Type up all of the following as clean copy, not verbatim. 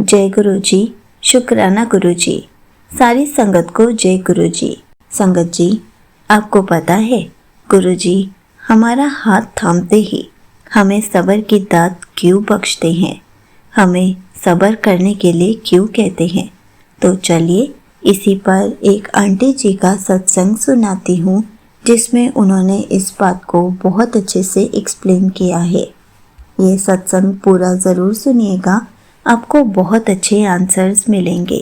जय गुरु जी, शुक्राना गुरु जी। सारी संगत को जय गुरु जी। संगत जी, आपको पता है गुरु जी हमारा हाथ थामते ही हमें सब्र की दात क्यों बख्शते हैं, हमें सब्र करने के लिए क्यों कहते हैं। तो चलिए इसी पर एक आंटी जी का सत्संग सुनाती हूँ, जिसमें उन्होंने इस बात को बहुत अच्छे से एक्सप्लेन किया है। ये सत्संग पूरा ज़रूर सुनिएगा, आपको बहुत अच्छे आंसर्स मिलेंगे।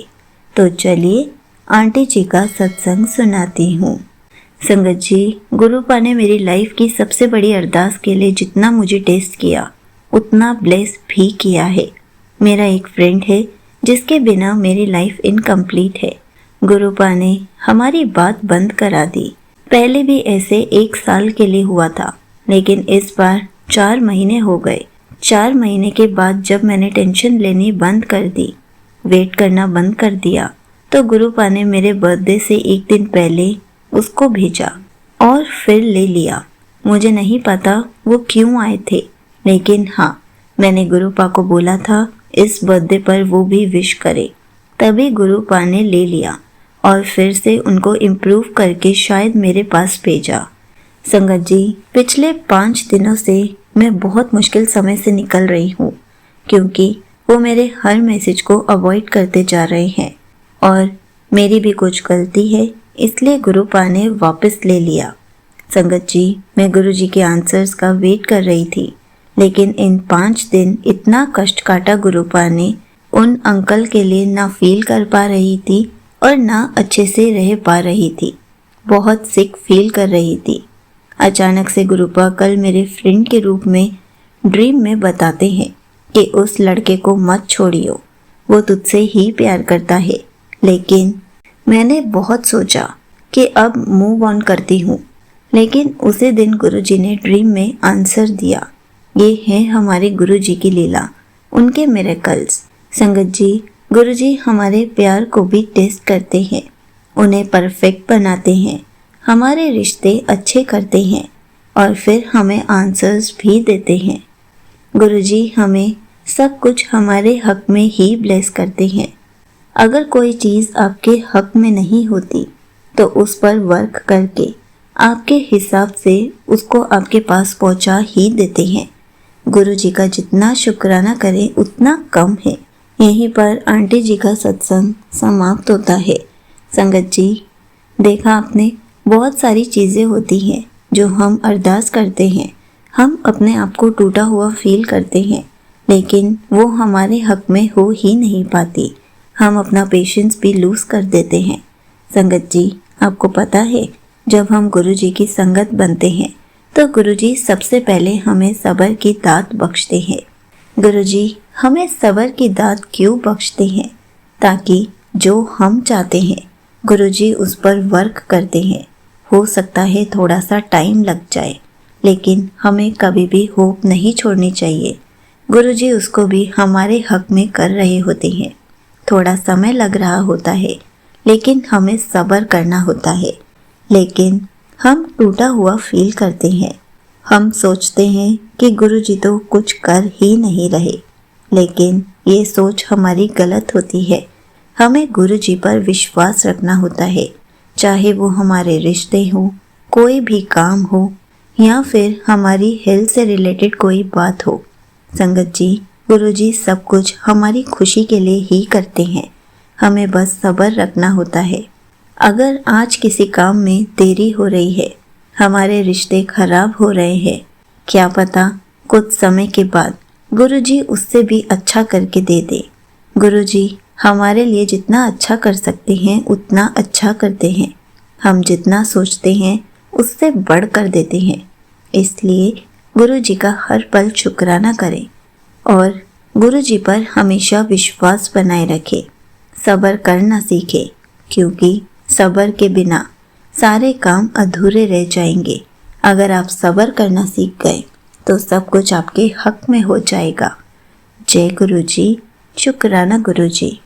तो चलिए आंटी जी का सत्संग सुनाती हूँ। संगत जी, गुरुपा ने मेरी लाइफ की सबसे बड़ी अरदास के लिए जितना मुझे टेस्ट किया उतना ब्लेस भी किया है। मेरा एक फ्रेंड है जिसके बिना मेरी लाइफ इनकम्प्लीट है। गुरुपा ने हमारी बात बंद करा दी। पहले भी ऐसे 1 साल के लिए हुआ था, लेकिन इस बार 4 महीने हो गए। 4 महीने के बाद जब मैंने टेंशन लेनी बंद कर दी, वेट करना बंद कर दिया, तो गुरुपा ने मेरे बर्थडे से 1 दिन पहले उसको भेजा और फिर ले लिया। मुझे नहीं पता वो क्यों आए थे, लेकिन हाँ, मैंने गुरुपा को बोला था इस बर्थडे पर वो भी विश करे, तभी गुरुपा ने ले लिया और फिर से उनको इम्प्रूव करके शायद मेरे पास भेजा। संगत जी, पिछले 5 दिनों से मैं बहुत मुश्किल समय से निकल रही हूँ, क्योंकि वो मेरे हर मैसेज को अवॉइड करते जा रहे हैं और मेरी भी कुछ गलती है, इसलिए गुरुपा ने वापस ले लिया। संगत जी, मैं गुरुजी के आंसर्स का वेट कर रही थी, लेकिन इन 5 दिन इतना कष्ट काटा गुरुपा ने। उन अंकल के लिए ना फील कर पा रही थी और ना अच्छे से रह पा रही थी, बहुत सिक फील कर रही थी। अचानक से गुरुपा कल मेरे फ्रेंड के रूप में ड्रीम में बताते हैं कि उस लड़के को मत छोड़ियो, वो तुझसे ही प्यार करता है। लेकिन मैंने बहुत सोचा कि अब मूव ऑन करती हूँ, लेकिन उसी दिन गुरुजी ने ड्रीम में आंसर दिया। ये है हमारे गुरुजी की लीला, उनके मिरेकल्स। संगत जी, गुरुजी हमारे प्यार को भी टेस्ट करते हैं, उन्हें परफेक्ट बनाते हैं, हमारे रिश्ते अच्छे करते हैं और फिर हमें आंसर्स भी देते हैं। गुरुजी हमें सब कुछ हमारे हक में ही ब्लेस करते हैं। अगर कोई चीज़ आपके हक में नहीं होती तो उस पर वर्क करके आपके हिसाब से उसको आपके पास पहुंचा ही देते हैं। गुरुजी का जितना शुक्राना करें उतना कम है। यहीं पर आंटी जी का सत्संग समाप्त होता है। संगत जी, देखा आपने, बहुत सारी चीज़ें होती हैं जो हम अरदास करते हैं, हम अपने आप को टूटा हुआ फील करते हैं, लेकिन वो हमारे हक में हो ही नहीं पाती। हम अपना पेशेंस भी लूज़ कर देते हैं। संगत जी, आपको पता है, जब हम गुरुजी की संगत बनते हैं तो गुरुजी सबसे पहले हमें सब्र की दात बख्शते हैं। गुरुजी हमें सब्र की दात क्यों बख्शते हैं? ताकि जो हम चाहते हैं गुरुजी उस पर वर्क करते हैं। हो सकता है थोड़ा सा टाइम लग जाए, लेकिन हमें कभी भी होप नहीं छोड़नी चाहिए। गुरुजी उसको भी हमारे हक में कर रहे होते हैं। थोड़ा समय लग रहा होता है, लेकिन हमें सब्र करना होता है। लेकिन हम टूटा हुआ फील करते हैं। हम सोचते हैं कि गुरुजी तो कुछ कर ही नहीं रहे, लेकिन ये सोच हमारी गलत होती है। हमें गुरुजी पर विश्वास रखना होता है, चाहे वो हमारे रिश्ते हो, कोई भी काम हो, या फिर हमारी हेल्थ से रिलेटेड कोई बात हो। संगत जी, गुरुजी सब कुछ हमारी खुशी के लिए ही करते हैं, हमें बस सब्र रखना होता है। अगर आज किसी काम में देरी हो रही है, हमारे रिश्ते खराब हो रहे हैं, क्या पता कुछ समय के बाद गुरुजी उससे भी अच्छा करके दे दे। गुरुजी हमारे लिए जितना अच्छा कर सकते हैं उतना अच्छा करते हैं। हम जितना सोचते हैं उससे बढ़ कर देते हैं। इसलिए गुरुजी का हर पल शुक्राना करें और गुरुजी पर हमेशा विश्वास बनाए रखें। सब्र करना सीखें, क्योंकि सब्र के बिना सारे काम अधूरे रह जाएंगे। अगर आप सब्र करना सीख गए तो सब कुछ आपके हक में हो जाएगा। जय गुरुजी, शुक्राना गुरुजी।